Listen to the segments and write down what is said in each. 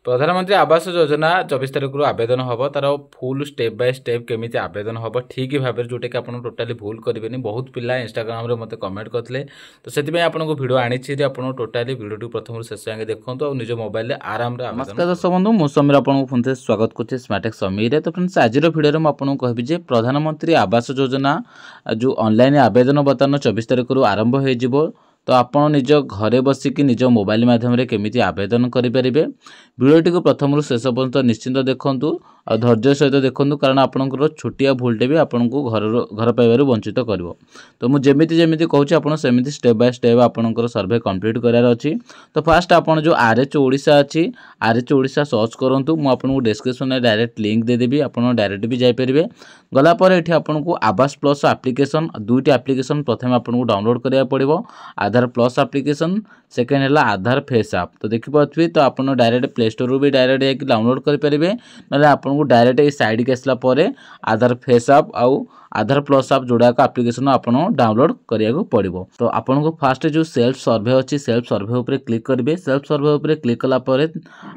प्रधानमंत्री आवास योजना 24 तारिख रु आवेदन हम तार फुल स्टेप बाय स्टेप केमी आवेदन हम ठीक भाव में जोटा कि आप टोटाली भूल करेंगे। बहुत पिला इंस्टाग्राम रे मते कमेंट करते तो से आपको भिडियो आनी टोटाली भिडियो प्रथम शेष जाए देखो और निज मोबाइल आराम से। नमस्कार दर्शक बंधु मु समीर आपको पुनः स्वागत करुच्चे स्मार्टेक समीर। तो फ्रेंड्स आज भिडियो में आपको कहबी प्रधानमंत्री आवास योजना जो ऑनलाइन आवेदन बर्तमान 24 तारिख रु आरंभ हो तो आपण निज घरे बसिकी निज मोबाइल माध्यम केमी आवेदन करेंगे। भिडियोटी को प्रथम रु शेष पर्यंत निश्चिंत देखूँ और धैर्य सहित देखूँ कारण आपंकर छोटिया भूलटे भी आपन को घर पाइबार वंचित कर। तो मुझे जमी कहूँ आपड़ सेमती स्टेप बाय स्टेप आपंकर सर्वे कंप्लीट करार अच्छी। तो फास्ट आपड़ जो RH ओडिशा अच्छी RH ओडिशा सर्च करूँ मुझे डिस्क्रिप्शन में डायरेक्ट लिंक देदेवी आप डायरेक्ट भी जापरेंगे। गलापर ये आपन को आवास प्लस आप्लिकेसन दुईटी आप्लिकेसन प्रथम आपको डाउनलोड करा पड़ो। आधार प्लस आप्लिकेसन सेकेंड है आधार फेस आप। तो देखिए तो आप डायरेक्ट प्ले स्टोर भी डायरेक्ट जाकि डाउनलोड करेंगे ना आपको डायरेक्ट ये साइड के आसला आधार फेस आप आउ आधार प्लस आप जोड़ाक आप्लिकेसन आप डाउनलोड करिया पड़ो। तो आपको फास्ट जो सेल्फ सर्वे अच्छी सेल्फ सर्वे उपर क्लिक करेंगे। सेल्फ सर्वे उपर क्लिक कलापर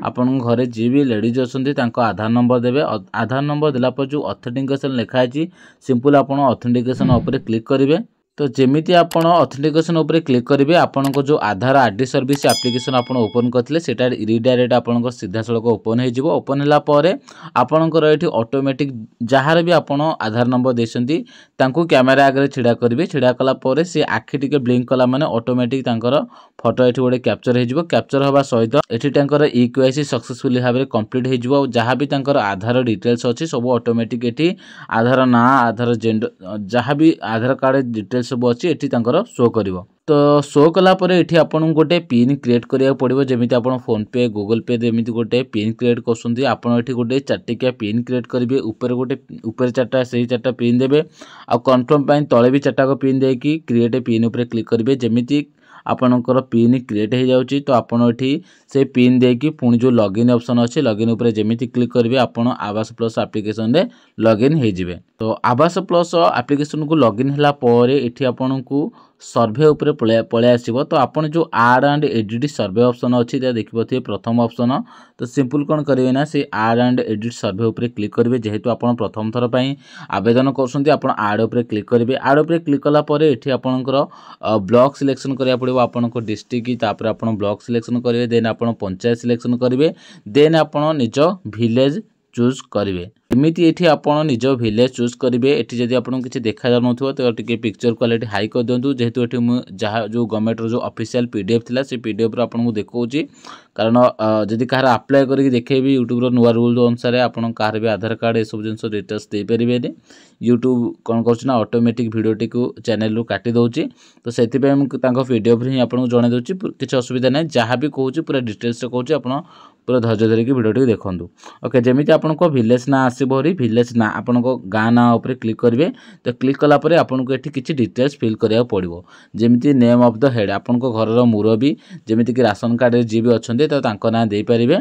आपन घरे जी भी लेडीज अच्छा आधार नंबर देवे। आधार नंबर देलापर जो ऑथेंटिकेशन लिखाई सिंपल आप ऑथेंटिकेशन उपर क्लिक करेंगे। तो जमीती आप ऑथेंटिकेशन उपर क्लिक करेंगे आपन को जो आधार RD सर्विस एप्लिकेशन आप ओपन करते सेटा रिडायरेक्ट आपन सीधा सड़क ओपन हो ओपन है आपणकर ये ऑटोमेटिक जार भी आप आधार नंबर देते कैमेरा आगे छिड़ा करेंगे। छिड़ा कलापर सी आखि टे ब्लिंक कला माने ऑटोमेटिक फोटो ये गोटे कैप्चर हो कैप्चर हवा सहित ये EKYC सक्सेसफुली भाव में कंप्लीट हो जहाँ भी आधार डिटेल्स अच्छी सब ऑटोमेटिक ये आधार ना आधार जेंडर जहाँ भी आधार कार्ड डिटेल्स सब अच्छी ये शो कर। तो शो कलापर ये आपन गोटे पिन क्रिएट करिया पड़ो जमी आप फोन पे गूगल पे जमी गोटे पिन क्रिएट कर आपड़ गोटे चार्टिकिया पिन क्रिएट करेंगे। ऊपर गोटे ऊपर चार्टा से चार्टा पिन देवे आ कन्फर्म तले भी चार्टा पिन देकी क्रिएट पिन उपर क्लिक करेंगे। जमी आपणकर पिन क्रिएट हो जाऊँगी तो आपड़ ये से पिन देकी पुणी जो लॉगिन ऑप्शन अच्छे लॉगिन उपर जमी क्लिक करेंगे आपड़ आवास प्लस एप्लिकेशन रे लॉगिन हो जाए। तो आवास प्लस एप्लिकेशन को लॉगिन है ये आपन को सर्वे उपर पलि आसो। तो आप जो आड एंड एडिट सर्वे ऑप्शन अच्छी देखिए प्रथम ऑप्शन। तो सिंपल कौन करेंगे ना से आड एंड एडिट सर्वे उपर क्लिक करेंगे जेहेतु आप प्रथम थर पर आवेदन कर आड उपर क्लिक करेंगे। आड उपर क्लिक कलापर ये आपंकर ब्लॉक सिलेक्शन करा पड़ो आपन डिस्ट्रिक्ट तापर आप ब्लॉक सिलेक्शन करेंगे देन आप पंचायत सिलेक्शन करेंगे देन आप निज विलेज चूज करेंगे। एमती ये आप निज विलेज चूज करेंगे। ये जब आपको किसी देखा जान तो टे पिक्चर क्वालिटी हाई कर दिंतु जेहेतु ये जहाँ जो गवर्नमेंट जो ऑफिशियल PDF था से PDF आपको देखा कारण जदि कह अप्लाई करके देखेबी यूट्यूब नुआ रूल अनुसार आप कह भी आधार कार्ड ये सब जिन डिटेल्स दे पारे यूट्यूब कौन कर ऑटोमेटिक वीडियोटी को चैनल रू काटी दूसरी। तो से PDF ही आपको जन दूसरी किसी असुविधा ना जहाँ भी कहूँ पूरा डिटेल्स कहूँ आप पूरा धैर्य धरिकी भिडियो देखूँ। ओके जमी आपको विलेज ना आसोरी विलेज ना आपन गाँ ना उपर क्लिक करेंगे। तो क्लिक कलापर आपको ये किसी डिटेल्स फिल करा पड़ो जमी नेम ऑफ द हेड आपन घर मुरबी जमीक राशन कार्ड जी भी अच्छा तो ना दे पारे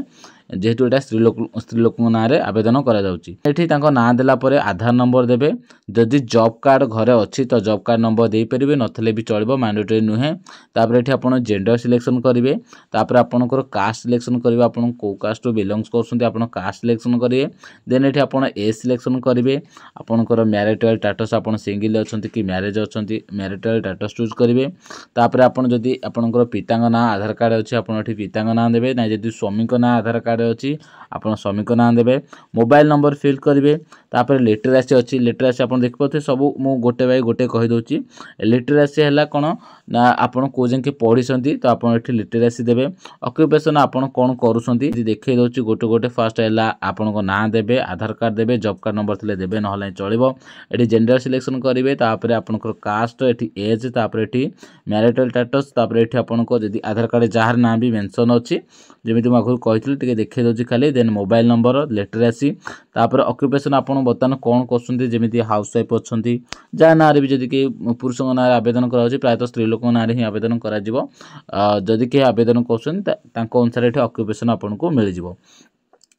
जेहेतु यहाँ स्त्री लोक ना आवेदन कर ना देलापर आधार नंबर देवे। जदि जॉब कार्ड घरे अच्छी तो जॉब कार्ड नंबर दे पारे नथले भी चलो मैंडेटरी नुहे। तापर ये आप जेंडर सिलेक्शन करेंगे तापर आपंकर कास्ट सिलेक्शन करेंगे आपन को कास्ट टू बिलोंग्स कर कास्ट सिलेक्शन करेंगे देन ये आप एज सिलेक्शन करेंगे आपंकर मैरिटल स्टेटस आप सिंगल अच्छा कि मैरिज अच्छा मैरिटल स्टेटस चूज करेंगे। तापर आपन जदि आपंकर पिता ना आधार कार्ड अच्छी आप पिता ना देवे ना जदि स्वामी ना आधार कार्ड अच्छी आप स्वामी ना देवे। मोबाइल नंबर फिल करेंगे तापर लिटरेसी अच्छी लिटरेसी आप देखिए सब मु गोटे बाय गोटे कहीदे। लिटरेसी है कौन ना आपड़ कौ जाके पढ़ी तो आप लिटरेसी देवे। ऑक्युपेशन आप कौन करुँच देखई दूसरी गोटे गोटे फास्ट है आपण ना देवे आधार कार्ड देवे जॉब कार्ड नंबर थे देवे ना चलो। ये जेंडर सिलेक्शन करेंगे तापर आपंकर कास्ट ये एज तापर ये मैरिटल स्टेटस तापर ये आपको जब आधार कार्ड जार ना भी मेंशन अच्छी जमी मुझे कही देखई दूसरी खाली देन मोबाइल नंबर लिटरेसी तापर ऑक्युपेशन आप बर्तमान कौन कर हाउस वाइफ अच्छा जहाँ ना भी जदि कि पुरुष ना आवेदन कराई प्रायतः स्त्री लोक ना ही आवेदन करा जदि कहीं आवेदन कर अनुसार ये ऑक्युपेशन आपको मिल जाए।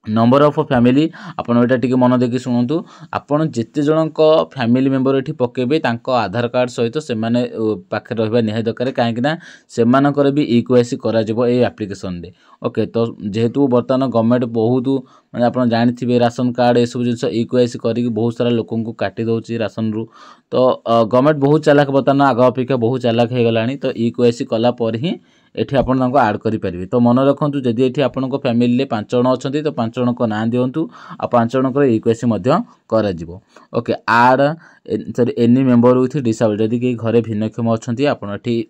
नंबर ऑफ फैमिली आपण एटा टिके मन देखि सुनतु आपण जेते जनक फैमिली मेंबर एठी पकेबे तांको आधार कार्ड सहित से माने पाखे रहबा निहाय दरकार काहे कि ना से मानकर भी इक्वेसी करा जबो ए एप्लीकेशन दे ओके। तो जेहेतु वर्तमान गवर्नमेंट बहुत माने आपण जानिथिबे राशन कार्ड ए सब जिंस इक्वेसी करी बहुत सारा लोकन को काटी दोची राशन रु। तो गवर्नमेंट बहुत चालाक वर्तमान आग अपेक्षा बहुत चालाक हे गलानी। तो इक्वेसी कला पर ही एठी आपण तांको ऐड करि परिबे। तो मन रखंतु जदि एठी आपनको फैमिली ले 5 जण अछंती तो 5 जण को नाम दियंतु आ 5 जण को इक्वेसी मध्य करा जिवो okay. Add sorry any member with disable जदि के घरे भिन्नक्षम अछंती आपण एठी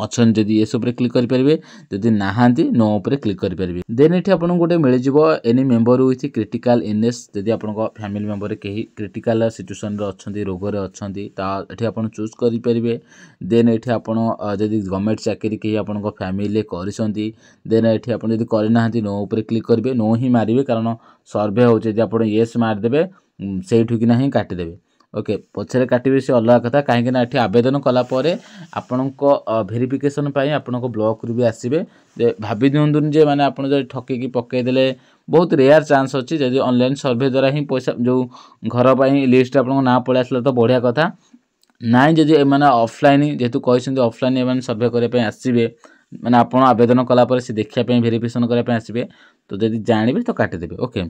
अच्छन जदि ये सब क्लिक करि परिबे जदि नाहांती नो ऊपर क्लिक करि परिबे। देन एठी आपन गोटे मिल जिवो any member with critical illness जदि आपन फैमिली मेंबर केही क्रिटिकल सिचुएशन रे अछंती रोग रे अछंती ता एठी आपन चूज करि परिबे। देन एठी आपन जदि गवर्नमेंट चाकरी केही आपन फैमिली ले करिसंती देन एठी आपन जदि करि नाहांती नो ऊपर क्लिक करिवे नो ही मारिवे कारण सर्वे होचे जे आपन यस मार देबे सेठु कि नाही काटि देबे ओके। पछरे काटिबे से अलग कथा काहे कि ना एठी आवेदन कला परे आपनको वेरिफिकेशन पाई आपनको ब्लॉक रु भी आसीबे जे भाबी दियंतुन जे माने आपण जे ठके की पके देले बहुत रेयर चांस अछि जदि ऑनलाइन सर्वे द्वारा ही पैसा जो घर पाई लिस्ट आपनको ना पळे आसला तो बढ़िया कथा नाइ। जदि माने ऑफलाइन जेतु कहिसंती ऑफलाइन एमान सर्वे करे पे आसीबे माने आपण आवेदन कला परे से देखिया पे वेरिफिकेशन करे पे आसीबे तो जदि जानिबे तो काटि देबे ओके।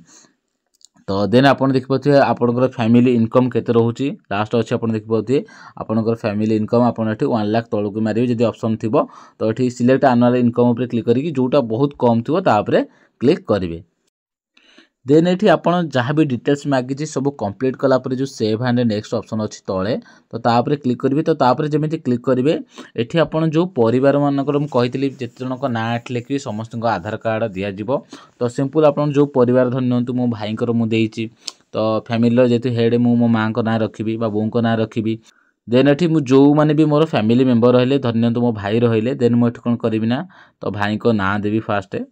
तो देन आपन देखि पथि आपनकर फैमिली इनकम केते रहउची लास्ट अछि आपन देखि पथि आपनकर फैमिली इनकम आपन एठी 1 लाख तळकु मारिबे जदि ऑप्शन थिबो तो एठी सिलेक्ट एनुअल इनकम ऊपर क्लिक करी जोटा बहुत कम थिबो ता ऊपर क्लिक करिवे। देन एठी आपण जहाँ भी डिटेल्स मागिची सब कंप्लीट कला पर जो सेव एंड नेक्स्ट ऑप्शन अछि तळे तो ता ऊपर क्लिक करिवे। तो ता ऊपर जेमिति क्लिक करिवे एठी आपण जो परिवार मानकर हम कहितली जेते जनक ना आठ लेखि समस्त को आधार कार्ड दिया जिवो। तो सिंपल आपण जो परिवार धन्यंतु मो भाई कर मु देइची तो फैमिली रो जेतु हेड मो मां को ना रखिबी बा बों को ना रखिबी। देन एठी मु जो माने भी मोर फैमिली मेंबर रहले धन्यंतु मो भाई रहले देन मो एठी कोन करिवि ना तो भाई को ना देबी फास्ट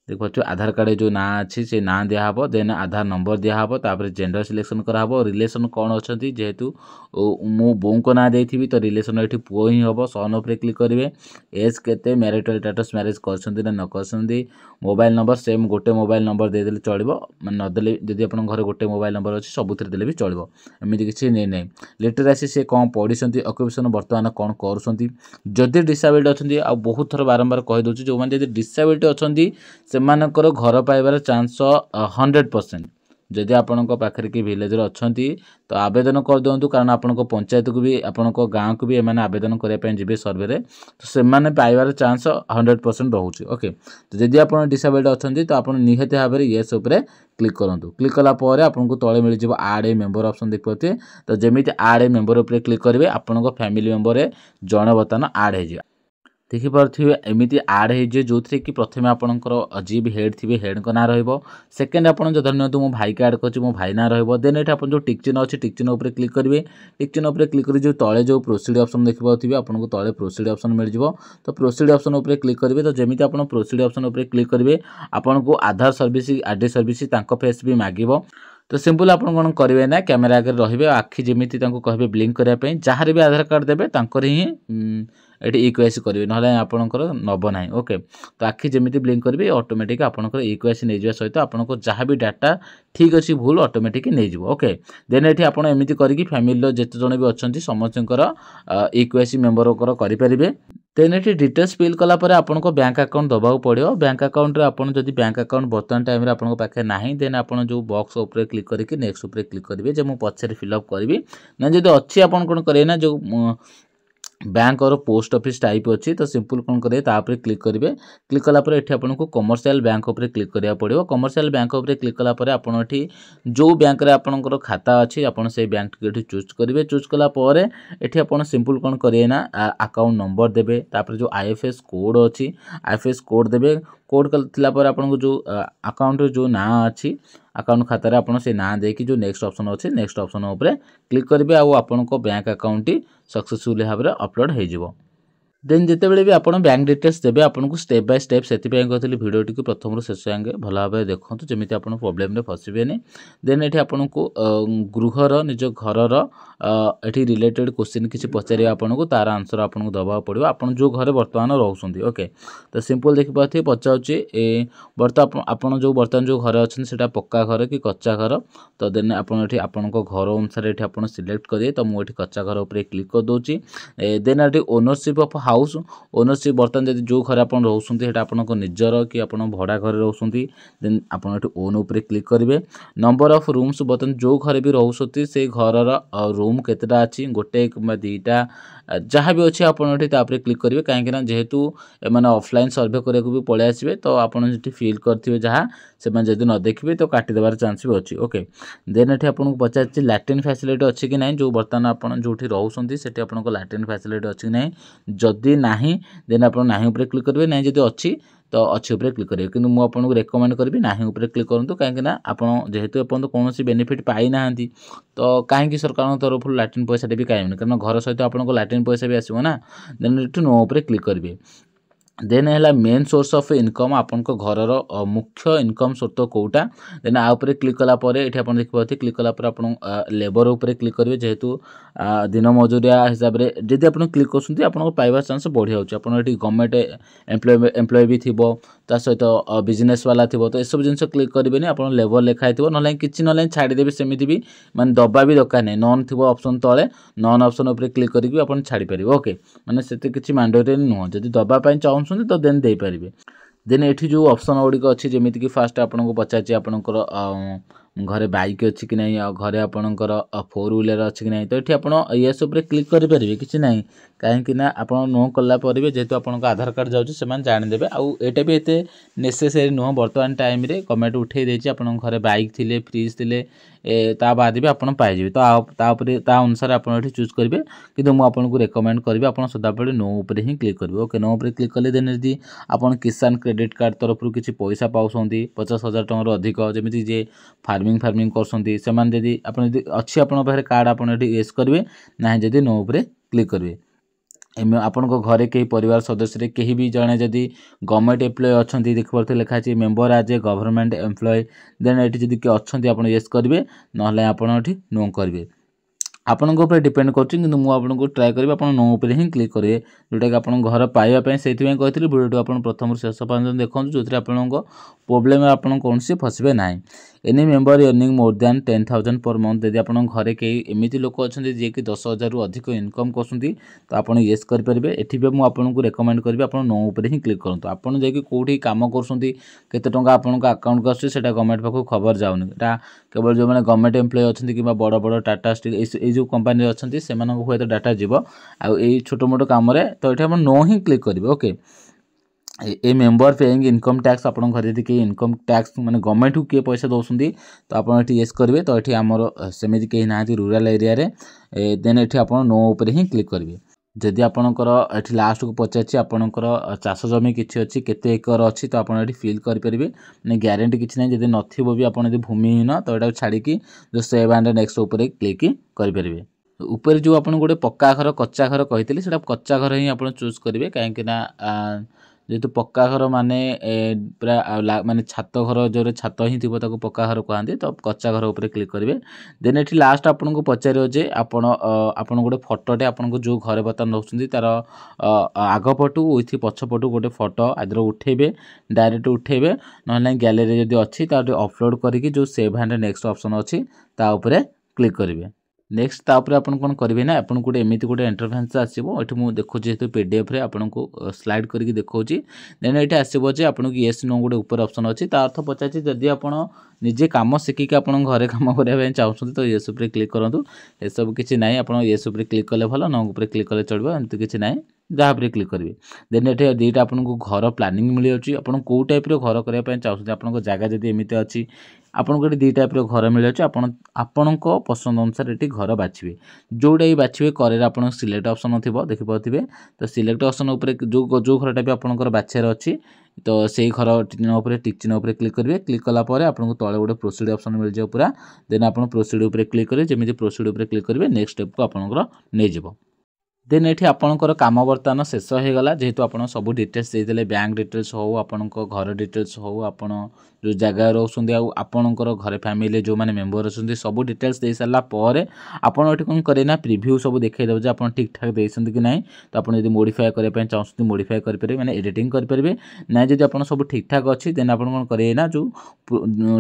देखो आधार कार्ड जो ना अच्छी से ना दिया हबो देन आधार नंबर दिया हबो तापर जेंडर सिलेक्शन करा हबो रिलेशन कौन अछंती जेहेतु मो बों को ना देथिबी तो रिलेशन एठी पुओ ही हबो सन ऊपर क्लिक करिवे। एज केते मैरिटल स्टेटस मैरिज करछंती ना न करछंती मोबाइल नंबर सेम गोटे मोबाइल नंबर दे देले चलिबो माने न देले जदि आपन घर गोटे मोबाइल नंबर अछि सबुथरे देले भी चलिबो एमिति किछि नै नै। लिटरेसी से कोन पढिसंती ऑक्युपेशन वर्तमान कोन करसंती जदि डिसेबल्ड अछंती आ बहुत थर बारंबार कहि दोछि जो माने जदि डिसेबल्ड अछंती सेमानकर घर पाइबार चांस 100%। जदि आपनक पाखरे कि विलेज रे अछंती तो आवेदन कर दियंतु कारण आपनक पंचायत को भी आपनक गांव को भी एमाने आवेदन करे पय जिबे सर्वे रे तो सेमाने पाइबार चांस 100% रहउची ओके। तो जदि आपन डिसेबल्ड अछंती तो आपन निहते भाबरे यस ऊपर क्लिक करंतु क्लिक कला परे आपनको तळे मिल जिवो ऐड ए मेंबर ऑप्शन देखपते तो जेमिति ऐड ए मेंबर ऊपर क्लिक करिवे आपनक फैमिली मेंबर रे जण बतन ऐड हे जिवो देखि पारथिबे एमिति ऐड हे जे जोथरे कि प्रथमे आपनकर अजीब हेड थिबे हेड को ना रहइबो सेकंड आपन जो धन्यतु मो भाई का ऐड करछि मो भाई ना रहइबो देन एटा आपन जो टिक चिन्ह अछि टिक चिन्ह ऊपर क्लिक करिवे टिक चिन्ह ऊपर क्लिक करि जो तळे जो प्रोसीड ऑप्शन देखि पारथिबे आपनको तळे प्रोसीड ऑप्शन मिल जिवो तो प्रोसीड ऑप्शन ऊपर क्लिक करिवे तो जेमिति आपन प्रोसीड ऑप्शन ऊपर क्लिक करिवे आपनको आधार सर्विस आईडी सर्विस तांको फेस भी मागिबो। तो सिंपल आपन कोन करिवे ना कैमरा आगे रहिबे आखि जेमिति तांको कहबे ब्लिंक करिया पय जहार भी आधार कार्ड देबे तांकर ही एटी इक्वेसी करिवे नहले आपनकर नब नाही ओके। तो आखि जेमिति ब्लिंक करिवे ऑटोमेटिक आपनकर इक्वेसी नै जिवा सहित आपनको जहां भी डाटा ठीक अछि भूल ऑटोमेटिक नै जिवो ओके। देन एठी आपन एमिति करिकि फैमिली लो जेते जण भी अछंती समस्तकर इक्वेसी मेंबर कर करि परिबे। देन एठी डिटेल्स फिल कला परे आपनको बैंक अकाउंट दबाउ पड़ियो बैंक अकाउंट रे आपन जदि बैंक अकाउंट बर्तमान टाइम रे आपनको पाखे नाही देन आपन जो बॉक्स ऊपर क्लिक करिकि नेक्स्ट ऊपर क्लिक करिवे जे मु पछरे फिल अप करबी ना जदि अछि आपन कोन करे ना जो बैंक और पोस्ट ऑफिस टाइप अच्छी तो सिंपल कौन करेंगे तापर क्लिक करेंगे क्लिक कलापर एठी आपको कमर्शियल बैंक उपर क्लिक करा पड़ो कमर्शियल बैंक उपर क्लिक कलापर आप जो बैंक रे आपनकर खाता अच्छी आपन से बैंक टी चूज करेंगे चूज कलापर एठी आपन सिंपल कौन करेंगे ना अकाउंट नंबर देबे तापर जो आईएफएस कोड अच्छी आईएफएस कोड देबे कोड कला पर आपन जो अकाउंट जो ना अच्छी अकाउंट खाता रे आपन से ना देकी जो नेक्स्ट ऑप्शन अच्छे नेक्स्ट ऑप्शन उपर क्लिक करेंगे आ आपन बैंक अकाउंट सक्सेसफुल भाव में अपलोड हो। देन जितेबाला भी आप बैंक डिटेल्स देते आपको स्टेप बाय स्टेप से कहते भिडियोटी को प्रथम शेष जाए भल भाव देखो जमी आप प्रोब्लेम फसबेनि। देन ये आपको गृहर निज घरर ये रिलेटेड क्वेश्चन किसी पचारे आपको तार आंसर आपको दबा पड़ो आप जो घर बर्तमान रोचे। ओके तो सिंपल देखिए पचारे बर्तमान आप जो बर्तमान जो घर अच्छे से पक्का घर कि कच्चा घर। तो देन आपड़ी आपण घर अनुसार ये आप सिलेक्ट करेंगे। तो मुझे कच्चा घर उपर क्लिक कर दूसरी। देन ये ओनरशिप ऑफ हाउस ओनरशिप बर्तमान जब जो घर आप रोचे आपको निजर कि आप भड़ा घर रोचे देन आप ओन उपर क्लिक करेंगे। नंबर ऑफ रूम्स बर्तमान जो घर भी रोचे से घर रूम केतेटा अच्छी गोटे दुईटा जहाँ भी अच्छे आपरे क्लिक करेंगे कहीं जेहेतु मैंने ऑफलाइन सर्वे करने भी पलि आसबे। तो आपड़ी फिल करेंगे जहाँ से जब न देखिए तो काटिदेबार चांस भी अच्छी। ओके देन ये आपको पचार लैट्रिन फैसिलिटी अच्छी कि ना जो बर्तमान आप जो रोचे से आपको लैट्रिन फैसिलिटी अच्छी कि ना जदि नहीं देन आप ना उपर क्लिक करेंगे ना जब अच्छी तो अच्छी उपर क्लिक करेंगे। कि मुझे आपको रेकमेंड करी ना उपर क्लिक करूँ कहीं आप जेहेतु एपर्तन कौन बेनिफिट पाई ना तो कहीं सरकार तरफ लैट्रिन पैसा भी कहीं कारण घर सहित आपको लैट्रिन पैसा भी आसो ना। देन ये नो उपर क्लिक करेंगे। देन है मेन सोर्स ऑफ इनकम आपन घरर मुख्य इनकम स्रोत कोटा। देन आउे क्लिक कलापर ये आप देखिए क्लिक कलापर आप लेबर उपर क्लिक करेंगे जेहेतु दिन मजूरिया हिसाब से जब आप क्लिक कर आपको पाइबार चांस बढ़िया होची। गवर्नमेंट एम्प्लॉय भी थी ता सहित बिजनेस वाला थी तो यह जिन क्लिक करेंगे आप लेबर लिखाई थो ना कि ना छाड़देवी सेमती भी माने दबा भी दरकार नहीं नॉन थी ऑप्शन तले नॉन ऑप्शन उपर क्लिक करके आप छाड़ी पारे। ओके मैंने से किसी मैंडेटरी नुह जब दबापी चाहूँ तो देन दे पारे। देन ये जो ऑप्शन गुड़िक अच्छी जमीक कि फास्ट आपको पचार आपंकर घरे बाइक अच्छी कि ना घरे आपंकर 4 व्हीलर अच्छी कि ना तो ये आप येस उपर क्लिक करेंगे कि ना कहीं आप नो कलापर जेहेतु आपको आधार कार्ड जाऊँच से जाणीदे आईटा भी एत नेसेसरी नुह बर्तमान टाइम रे गवर्नमेंट उठे देती आप घरे बाइक थी फ्रिज थी ता बाद भी आप पाइबे। तो अनुसार आप चूज करेंगे कि मुझे रेकमेंड करी आप सदाबले नो उपर ही क्लिक करेंगे। ओके नो उपर क्लिक कले देन यदि आप किसान क्रेडिट कार्ड तरफ किसी पैसा पाँच 50,000 टकर अधिक जमी जे फार्मिंग कर अच्छी आप कार्ड आप येस करेंगे ना जब नो उपर क्लिक करेंगे। आपण घरे कई परिवार सदस्य कहीं भी जड़े जदि गवर्नमेंट एम्प्लॉय अच्छा देखिए लिखाई मेंबर आज ए गवर्नमेंट एम्प्लॉय देन ये जब किए अच्छा आप येस करेंगे ना आप नो करेंगे आपन डिपेंड करूँ ट्राए करी आप नो उपर ही क्लिक करेंगे जोटा कि आप घर पाइबापी से कहती भिडियो आप प्रथम शेष पर्यटन देखो जो आप प्रोब्लेम आप कौन से फसबे ना। Any member earning more than 10,000 per month यदि आप घरे कई एमती लोक अच्छा जी कि 10,000 रु अधिक इनकम करते तो आप येस करेंगे। एटी भी मुझे रेकमेंड करी आप नो उपर ही क्लिक करूँ आपड़ जाकि कौटी कम करते आपको अकाउंट को आसा गवर्नमेंट पाक खबर जाऊनी केवल जो मैंने गवर्नमेंट एम्प्लॉय अच्छा कि बड़ बड़ टाटा स्टील ये कंपानी अच्छा से हूँ डाटा जीव आई छोट मोट कम तो ये आप नो ही क्लिक करेंगे। ओके ए मेंबर पेइंग इनकम टैक्स आप घर यदि कहीं इनकम टैक्स मैंने गवर्नमेंट को किए पैसा दौरान तो आप येस करेंगे। तो ये आमर सेमती कहीं ना रूराल एरिया देन ये आप नो उपर ही क्लिक करेंगे। जदि आपणकर ये लास्ट को पचार आपणकर चाष जमी किसी अच्छी केते एकर अच्छी तो आप फिल करेंगे मैंने ग्यारंटी किसी ना जब नथिबो भी आप भूमिहीन तो यहाँ छाड़ी जो सेव एंड नेक्स्ट उपर क्लिक करेंगे। ऊपर जो आप गोटे पक्का घर कच्चा घर कही से कच्चा घर ही आप चूज करेंगे कहीं जेहेतु पक्का घर माने पूरा माने छात घर जो छात ही थी पक्का घर कहते तो कच्चा घर उपर क्लिक करेंगे। देन ये लास्ट आपको पचारे जे आप गोटे फटोटे आपको जो घर बर्तमान रोचे तार आगपटू विथ पछपटू गोटे फटो आदर उठेबे डायरेक्ट उठेबे ना गैलरी जब अच्छी अपलोड करके जो सेव एंड नेक्स्ट ऑप्शन अच्छी क्लिक करेंगे। नेक्स्ट तापर आप कौन करेंगे ना आपको गोटे एमती गोटे इंटरफेस आसो ये मुझे देखो जेहतु पीडीएफ रे आपको स्लाइड करके देखा देन ये आसो जे आपको येस नो गोटे ऊपर ऑप्शन अच्छी अर्थ पचार जदि आप निजे कम शिखिक आप घरे कम करने चाहते तो येस उपर क्लिक करूँ ये सब किसी ना आप येस उपर क्लिक कले भल नो उपर क्लिक कले चलो एमती किसी ना जहाँ पर क्लिक करेंगे। देन ये दुईटा आपको घर प्लानिंग मिल जाऊँगी आपको कौ टाइप घर करने चाहते आपको जगह जब एमती अच्छी आपको ये दी टाइप घर मिल जाए आपण पसंद अनुसार ये घर बाछे जोटा ही बाछे करे आप सिलेक्ट ऑप्शन थी देखिए तो सिलेक्ट ऑप्शन उपर जो घरटा भी आपंकर बाछार अच्छी तो से घर टिक चिन्ह उपर क्लिक करेंगे। क्लिक कलापर आपको तले गोटे प्रोसीड ऑप्शन मिल जाए पूरा देन आप प्रोसीड उपर क्लिक करेंगे जमी प्रोसीड उपर क्लिक करेंगे नेक्स्ट स्टेप को आपंकर नहीं। देन ये आपणकर कम बर्तमान शेष हो गला जेहेतु आप सब डिटेल्स देते बैंक डिटेल्स हो आपण घर डिटेल्स हो आपण जो जगह रोचे आपणकर घर फैमिली जो मैंने मेम्बर अच्छा सब डिटेल्स दे सारापर आपड़ ये कौन करें प्रिव्यू सब देखा जो आप ठीक ठाक देते कि ना तो आप मोडिफाई करने चाहते मोडिफाई करेंगे मैंने एडिटिंग करेंगे ना जब आप सब ठीक ठाक अच्छी देन आप कौन करेंगे ना जो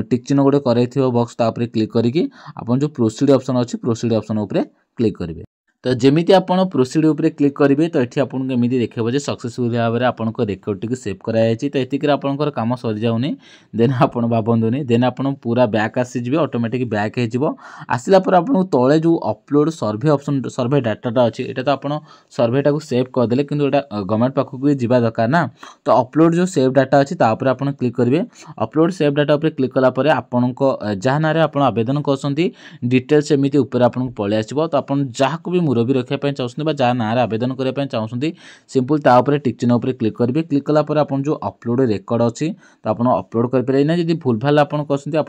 टिक चिन्ह गोटे कर बॉक्स क्लिक करके आप जो प्रोसीड ऑप्शन अच्छी प्रोसीड ऑप्शन उपर क्लिक करेंगे तो जमीती आप प्रोसीड उपर क्लिक करेंगे तो ये आपको एमती देखा सक्सेसफुल भाव में आपको रेकर्ड टी सेव कराई तो ये आपंकर कम सरी जाऊनी देन आप भावनी देन आप पूरा बैक आसीजे ऑटोमेटिक बैक हो आसला आपको तले जो अपलोड सर्वे ऑप्शन सर्वे डाटाटा अच्छी यहाँ तो आप सर्वेटा को सेव करदे कि गवर्नमेंट पाखक जावा दरकार ना तो अपलोड जो सेव डाटा अच्छी तापर आप क्लिक करेंगे अपलोड सेव डाटा उपर क्लिक कलापर आपण जहाँ ना आप आवेदन कर डिटेल्स एमती आपको पलि आसो तो आप जहाँ भी मुरबी रखापी चाहते जहाँ ना आवेदन करने चाहते सिंपल तापर टिक चिन्ह उपर क्लिक करेंगे क्लिक कलापर आप जो अपलोड रेकर्ड अच्छी तो आप अपलोड करेंगे ना जब भूल भाल आप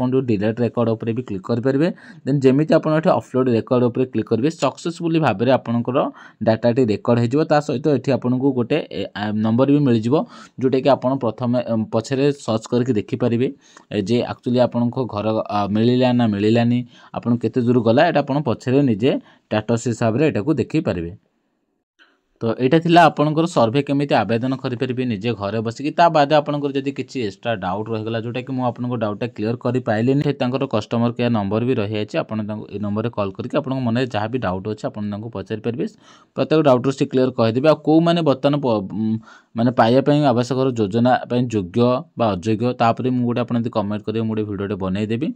जो डिलीट रेकर्ड उपर भी क्लिक करेंगे देन जमी आप अपलोड रेकर्ड उपर क्लिक करेंगे सक्सेसफुली भाव में आपंकर डाटाटी रेकर्ड हो सहित ये आपको गोटे नंबर भी मिल जाव जोटा कि आप प्रथम पछरे सर्च करके देखिपारे जे एक्चुअली आपण घर मिलला ना मिललानी आपन केते दूर गला एटा आपण पछरे निजे स्टेटस हिसाब से एटा देखी पारे तो यहाँ थिला आपणकर सर्वे केमिति आवेदन करेंगे निजे घरे बसिकी ता बाद आपणकर जदि किसी एक्स्ट्रा डाउट रहीगला जोटा कि मुझे डाउटा क्लीयर कर पाइलिनी कस्टमर केयर नंबर भी रही है आप नंबर में कॉल करके आप मन जहाँ भी डाउट अच्छे आप पचारि पारे प्रत्येक डाउट से क्लीयर कहीदेवे आउ मैंने बर्तमान माने पाइबापी आवश्यक योजना योग्य अयोग्य तापर मुझे गोटे आप कमेंट करेंगे मुझे भिडियोटे बनईदेवी